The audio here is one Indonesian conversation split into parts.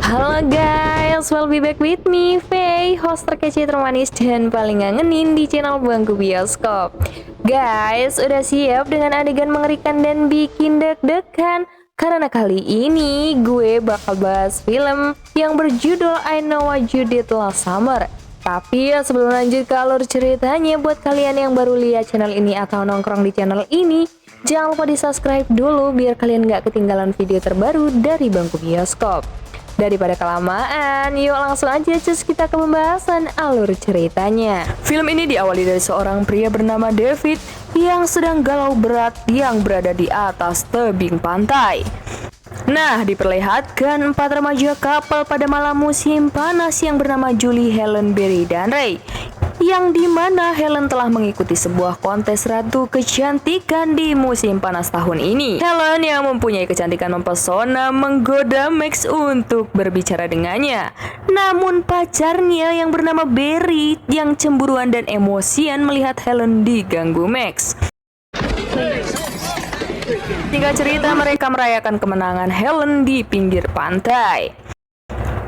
Halo guys, well be back with me, Faye, host terkece, termanis, dan paling ngangenin di channel Bangku Bioskop. Guys, udah siap dengan adegan mengerikan dan bikin deg-degan? Karena kali ini gue bakal bahas film yang berjudul I Know What You Did Last Summer. Tapi ya sebelum lanjut ke alur ceritanya, buat kalian yang baru lihat channel ini atau nongkrong di channel ini, jangan lupa di subscribe dulu biar kalian gak ketinggalan video terbaru dari Bangku Bioskop. Daripada kelamaan, yuk langsung aja cus kita ke pembahasan alur ceritanya. Film ini diawali dari seorang pria bernama David yang sedang galau berat yang berada di atas tebing pantai. Nah, diperlihatkan 4 remaja couple pada malam musim panas yang bernama Julie, Helen, Barry, dan Ray, yang dimana Helen telah mengikuti sebuah kontes ratu kecantikan di musim panas tahun ini. Helen yang mempunyai kecantikan mempesona menggoda Max untuk berbicara dengannya. Namun pacarnya yang bernama Barry yang cemburuan dan emosian melihat Helen diganggu Max. Singkat cerita, mereka merayakan kemenangan Helen di pinggir pantai.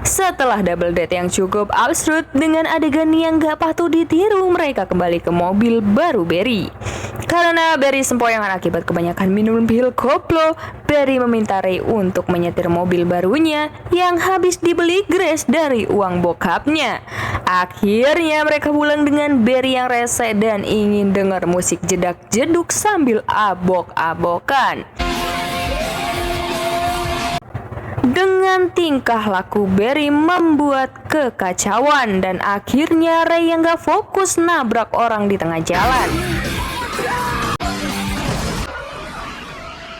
Setelah double date yang cukup absurd dengan adegan yang gak patut ditiru, mereka kembali ke mobil baru Barry. Karena Barry sempoyangan akibat kebanyakan minum pil koplo, Barry meminta Ray untuk menyetir mobil barunya yang habis dibeli Grace dari uang bokapnya. Akhirnya mereka pulang dengan Barry yang rese dan ingin dengar musik jedak-jeduk sambil abok-abokan. Dengan tingkah laku Barry membuat kekacauan dan akhirnya Ray yang gak fokus nabrak orang di tengah jalan.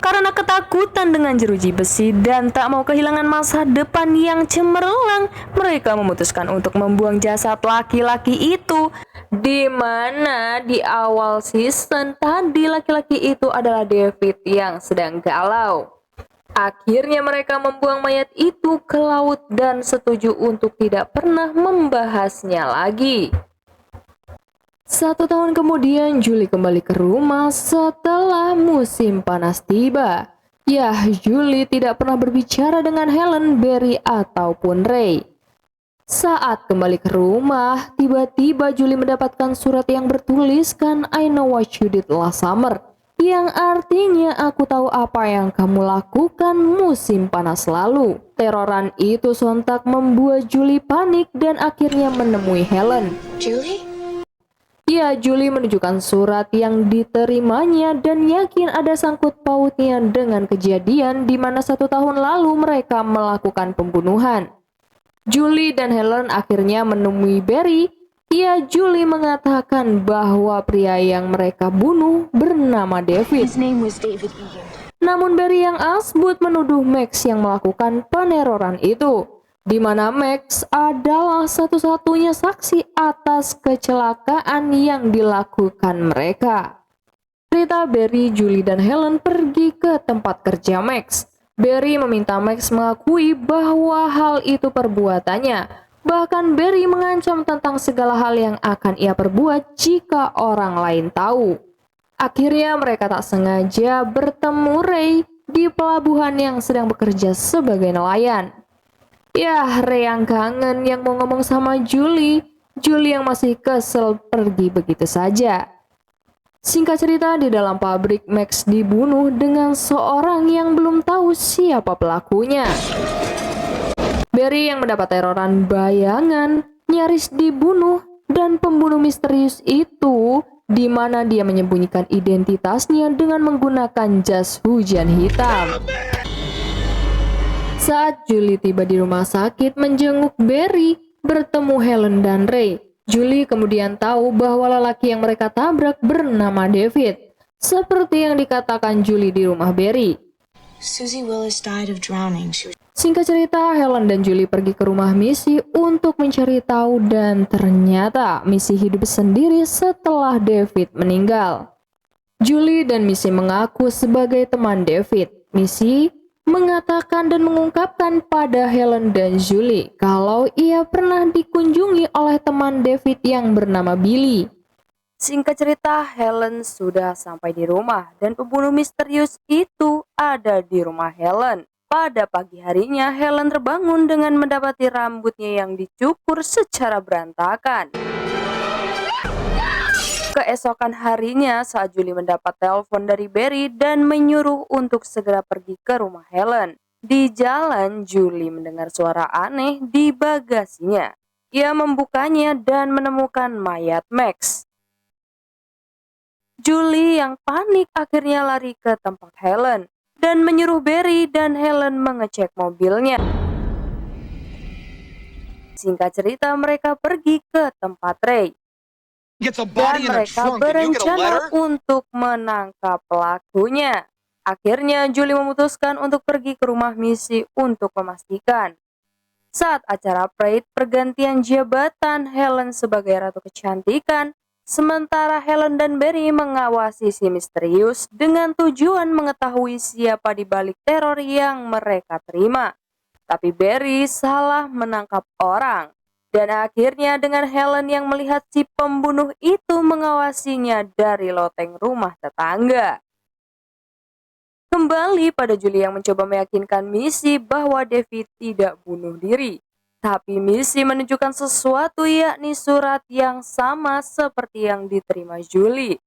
Karena ketakutan dengan jeruji besi dan tak mau kehilangan masa depan yang cemerlang, mereka memutuskan untuk membuang jasad laki-laki itu. Di mana di awal season tadi laki-laki itu adalah David yang sedang galau. Akhirnya mereka membuang mayat itu ke laut dan setuju untuk tidak pernah membahasnya lagi. 1 tahun kemudian, Julie kembali ke rumah setelah musim panas tiba. Ya, Julie tidak pernah berbicara dengan Helen, Barry, ataupun Ray. Saat kembali ke rumah, tiba-tiba Julie mendapatkan surat yang bertuliskan I know what you did last summer, yang artinya aku tahu apa yang kamu lakukan musim panas lalu. Teroran itu sontak membuat Julie panik dan akhirnya menemui Helen. Julie? Ya, Julie menunjukkan surat yang diterimanya dan yakin ada sangkut pautnya dengan kejadian di mana 1 tahun lalu mereka melakukan pembunuhan. Julie dan Helen akhirnya menemui Barry. Ya, Julie mengatakan bahwa pria yang mereka bunuh bernama David. His name was David Egan. Namun Barry yang asbut menuduh Max yang melakukan peneroran itu, di mana Max adalah satu-satunya saksi atas kecelakaan yang dilakukan mereka. Cerita Barry, Julie, dan Helen pergi ke tempat kerja Max. Barry meminta Max mengakui bahwa hal itu perbuatannya. Bahkan Barry mengancam tentang segala hal yang akan ia perbuat jika orang lain tahu. Akhirnya mereka tak sengaja bertemu Ray di pelabuhan yang sedang bekerja sebagai nelayan. Ya, Ray yang kangen yang mau ngomong sama Julie. Julie yang masih kesel pergi begitu saja. Singkat cerita, di dalam pabrik Max dibunuh dengan seorang yang belum tahu siapa pelakunya. Barry yang mendapat teroran bayangan nyaris dibunuh dan pembunuh misterius itu di mana dia menyembunyikan identitasnya dengan menggunakan jas hujan hitam. Saat Julie tiba di rumah sakit menjenguk Barry, bertemu Helen dan Ray, Julie kemudian tahu bahwa lelaki yang mereka tabrak bernama David, seperti yang dikatakan Julie di rumah Barry. Susie Willis died of drowning. Singkat cerita, Helen dan Julie pergi ke rumah Missy untuk mencari tahu dan ternyata Missy hidup sendiri setelah David meninggal. Julie dan Missy mengaku sebagai teman David. Missy mengatakan dan mengungkapkan pada Helen dan Julie kalau ia pernah dikunjungi oleh teman David yang bernama Billy. Singkat cerita, Helen sudah sampai di rumah dan pembunuh misterius itu ada di rumah Helen. Pada pagi harinya, Helen terbangun dengan mendapati rambutnya yang dicukur secara berantakan. Keesokan harinya, saat Julie mendapat telepon dari Barry dan menyuruh untuk segera pergi ke rumah Helen. Di jalan, Julie mendengar suara aneh di bagasinya. Ia membukanya dan menemukan mayat Max. Julie yang panik akhirnya lari ke tempat Helen dan menyuruh Barry dan Helen mengecek mobilnya. Singkat cerita, mereka pergi ke tempat Ray. Dan mereka berencana untuk menangkap pelakunya. Akhirnya Julie memutuskan untuk pergi ke rumah Missy untuk memastikan. Saat acara Pride pergantian jabatan, Helen sebagai ratu kecantikan, sementara Helen dan Barry mengawasi si misterius dengan tujuan mengetahui siapa di balik teror yang mereka terima. Tapi Barry salah menangkap orang. Dan akhirnya dengan Helen yang melihat si pembunuh itu mengawasinya dari loteng rumah tetangga. Kembali pada Julie yang mencoba meyakinkan Missy bahwa David tidak bunuh diri. Tapi Missy menunjukkan sesuatu, yakni surat yang sama seperti yang diterima Julie.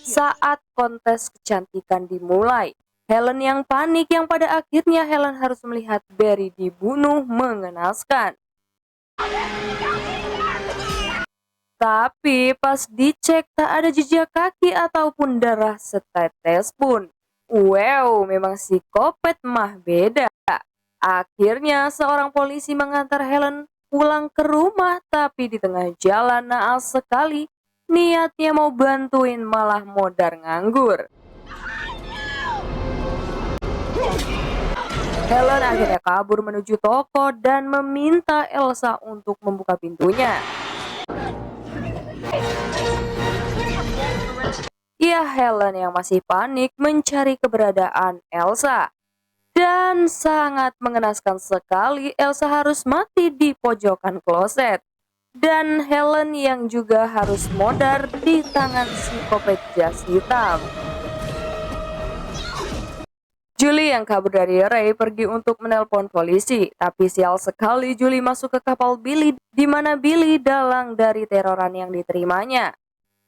Saat kontes kecantikan dimulai, Helen yang panik yang pada akhirnya Helen harus melihat Barry dibunuh mengenaskan. Tapi pas dicek tak ada jejak kaki ataupun darah setetes pun. Wow, memang psikopat mah beda. Akhirnya seorang polisi mengantar Helen pulang ke rumah, tapi di tengah jalan naas sekali. Niatnya mau bantuin malah modar nganggur. Helen akhirnya kabur menuju toko dan meminta Elsa untuk membuka pintunya. Ya, Helen yang masih panik mencari keberadaan Elsa. Dan sangat mengenaskan sekali, Elsa harus mati di pojokan kloset. Dan Helen yang juga harus modar di tangan psikopat jas hitam. Julie yang kabur dari Ray pergi untuk menelpon polisi, tapi sial sekali Julie masuk ke kapal Billy, di mana Billy dalang dari teroran yang diterimanya.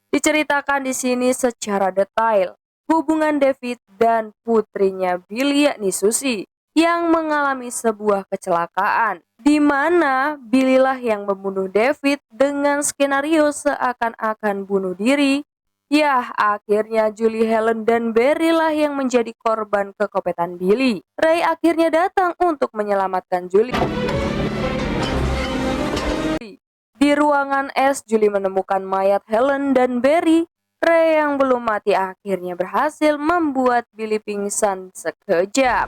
Diceritakan di sini secara detail hubungan David dan putrinya Billy, yakni Susie, yang mengalami sebuah kecelakaan, di mana Billy lah yang membunuh David dengan skenario seakan-akan bunuh diri. Ya, akhirnya Julie, Helen, dan Barry lah yang menjadi korban kekopetan Billy. Ray akhirnya datang untuk menyelamatkan Julie. Di ruangan es, Julie menemukan mayat Helen dan Barry. Ray yang belum mati akhirnya berhasil membuat Billy pingsan sekejap.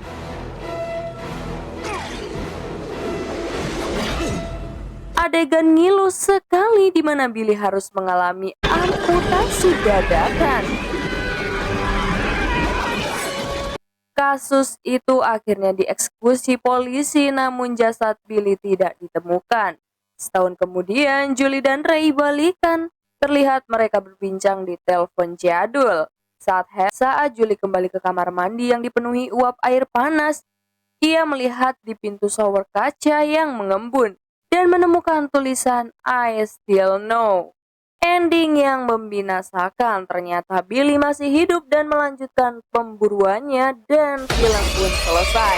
Adegan ngilu sekali di mana Billy harus mengalami amputasi dadakan. Kasus itu akhirnya dieksekusi polisi, namun jasad Billy tidak ditemukan. Setahun kemudian, Julie dan Ray balikan. Terlihat mereka berbincang di telepon jadul. Saat Julie kembali ke kamar mandi yang dipenuhi uap air panas, ia melihat di pintu shower kaca yang mengembun dan menemukan tulisan I still know. Ending yang membinasakan, ternyata Billy masih hidup dan melanjutkan pemburuannya dan film pun selesai.